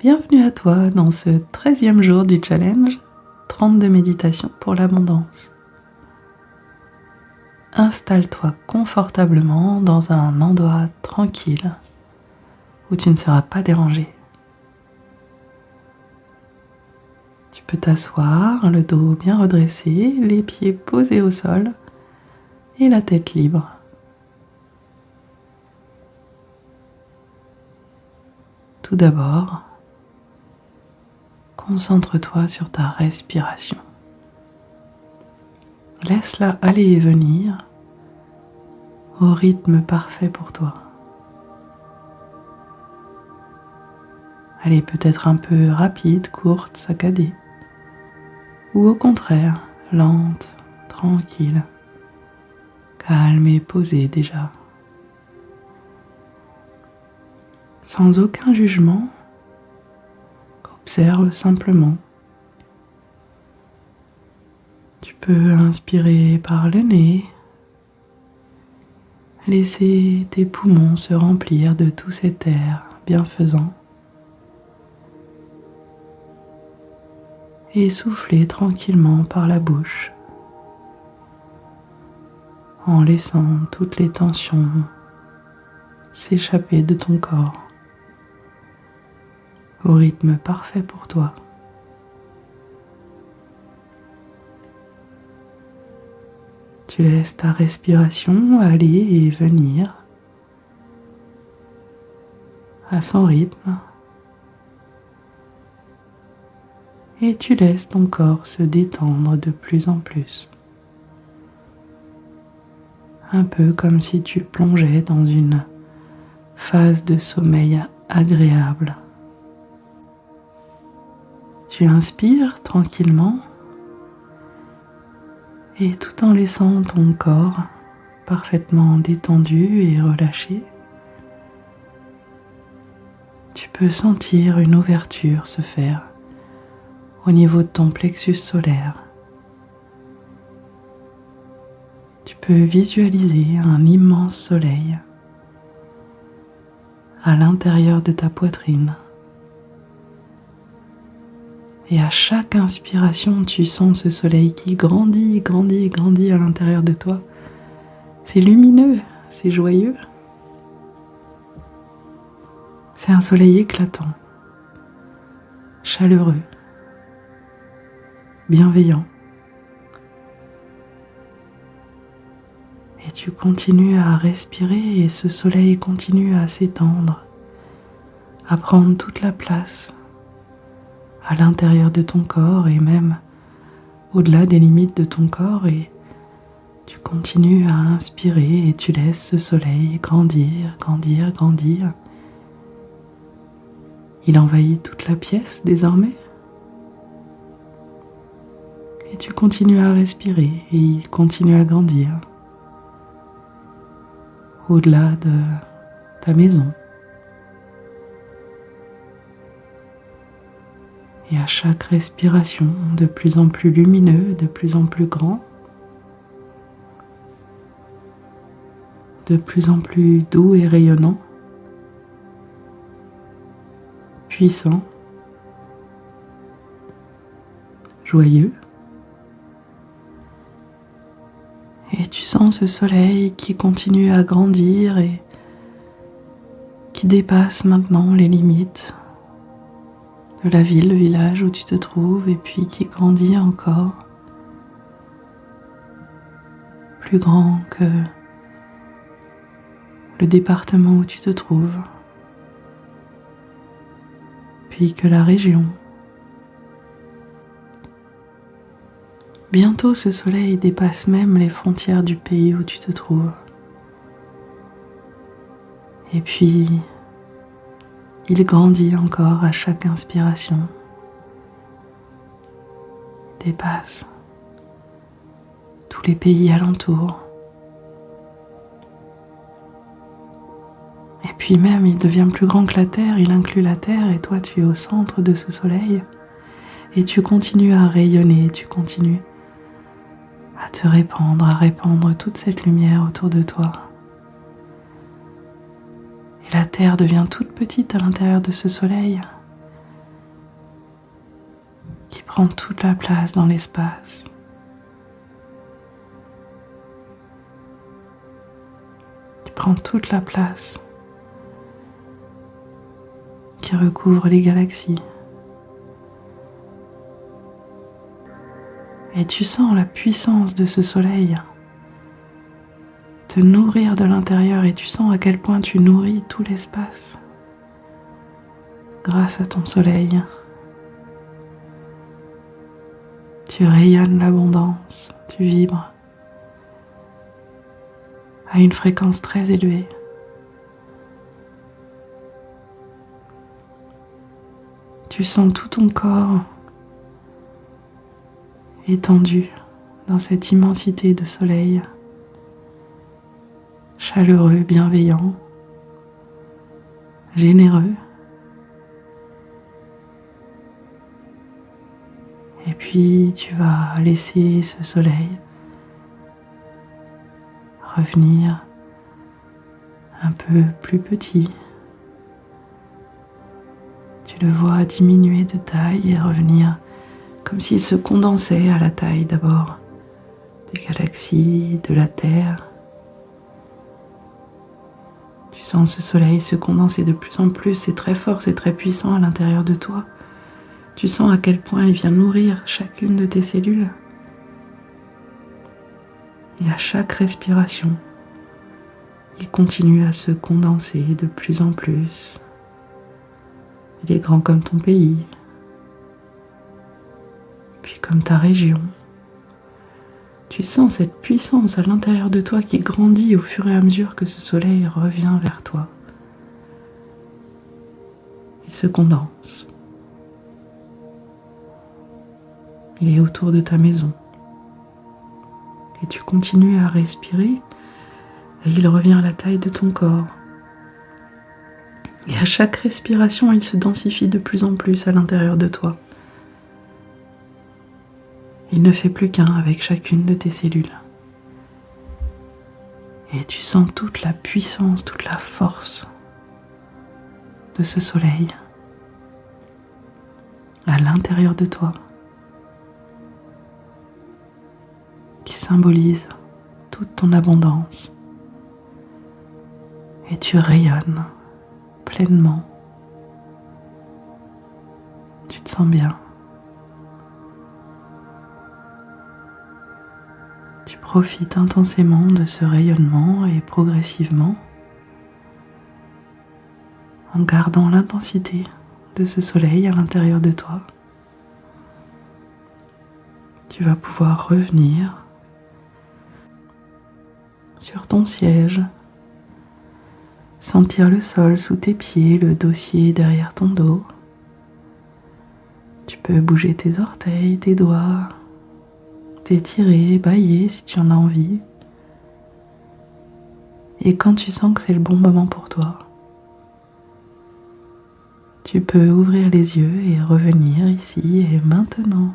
Bienvenue à toi dans ce 13e jour du challenge 32 méditations pour l'abondance. Installe-toi confortablement dans un endroit tranquille où tu ne seras pas dérangé. Tu peux t'asseoir, le dos bien redressé, les pieds posés au sol et la tête libre. Tout d'abord, concentre-toi sur ta respiration. Laisse-la aller et venir au rythme parfait pour toi. Elle est peut-être un peu rapide, courte, saccadée, ou au contraire, lente, tranquille, calme et posée déjà. Sans aucun jugement, observe simplement. Tu peux inspirer par le nez, laisser tes poumons se remplir de tout cet air bienfaisant et souffler tranquillement par la bouche en laissant toutes les tensions s'échapper de ton corps au rythme parfait pour toi. Tu laisses ta respiration aller et venir à son rythme et tu laisses ton corps se détendre de plus en plus. Un peu comme si tu plongeais dans une phase de sommeil agréable. Tu inspires tranquillement et tout en laissant ton corps parfaitement détendu et relâché, tu peux sentir une ouverture se faire au niveau de ton plexus solaire. Tu peux visualiser un immense soleil à l'intérieur de ta poitrine. Et à chaque inspiration, tu sens ce soleil qui grandit, grandit, grandit à l'intérieur de toi. C'est lumineux, c'est joyeux. C'est un soleil éclatant, chaleureux, bienveillant. Et tu continues à respirer et ce soleil continue à s'étendre, à prendre toute la place à l'intérieur de ton corps et même au-delà des limites de ton corps, et tu continues à inspirer et tu laisses ce soleil grandir, grandir, grandir. Il envahit toute la pièce désormais. Et tu continues à respirer et il continue à grandir au-delà de ta maison. Et à chaque respiration, de plus en plus lumineux, de plus en plus grand, de plus en plus doux et rayonnant, puissant, joyeux. Et tu sens ce soleil qui continue à grandir et qui dépasse maintenant les limites de la ville, le village où tu te trouves, et puis qui grandit encore, plus grand que le département où tu te trouves, puis que la région. Bientôt ce soleil dépasse même les frontières du pays où tu te trouves. Et puis, il grandit encore à chaque inspiration, dépasse tous les pays alentours. Et puis même, il devient plus grand que la Terre, il inclut la Terre et toi tu es au centre de ce soleil et tu continues à rayonner, tu continues à te répandre, à répandre toute cette lumière autour de toi. Et la Terre devient toute petite à l'intérieur de ce soleil prends toute la place dans l'espace. Tu prends toute la place qui recouvre les galaxies. Et tu sens la puissance de ce soleil te nourrir de l'intérieur et tu sens à quel point tu nourris tout l'espace grâce à ton soleil. Tu rayonnes l'abondance, tu vibres à une fréquence très élevée. Tu sens tout ton corps étendu dans cette immensité de soleil, chaleureux, bienveillant, généreux. Et puis tu vas laisser ce soleil revenir un peu plus petit. Tu le vois diminuer de taille et revenir comme s'il se condensait à la taille d'abord des galaxies, de la Terre. Tu sens ce soleil se condenser de plus en plus, c'est très fort, c'est très puissant à l'intérieur de toi. Tu sens à quel point il vient nourrir chacune de tes cellules. Et à chaque respiration, il continue à se condenser de plus en plus. Il est grand comme ton pays, puis comme ta région. Tu sens cette puissance à l'intérieur de toi qui grandit au fur et à mesure que ce soleil revient vers toi. Il se condense. Il est autour de ta maison. Et tu continues à respirer et il revient à la taille de ton corps. Et à chaque respiration, il se densifie de plus en plus à l'intérieur de toi. Il ne fait plus qu'un avec chacune de tes cellules. Et tu sens toute la puissance, toute la force de ce soleil à l'intérieur de toi, qui symbolise toute ton abondance. Et tu rayonnes pleinement. Tu te sens bien. Tu profites intensément de ce rayonnement et progressivement, en gardant l'intensité de ce soleil à l'intérieur de toi, tu vas pouvoir revenir sur ton siège, sentir le sol sous tes pieds, le dossier derrière ton dos. Tu peux bouger tes orteils, tes doigts, t'étirer, bâiller si tu en as envie. Et quand tu sens que c'est le bon moment pour toi, tu peux ouvrir les yeux et revenir ici et maintenant.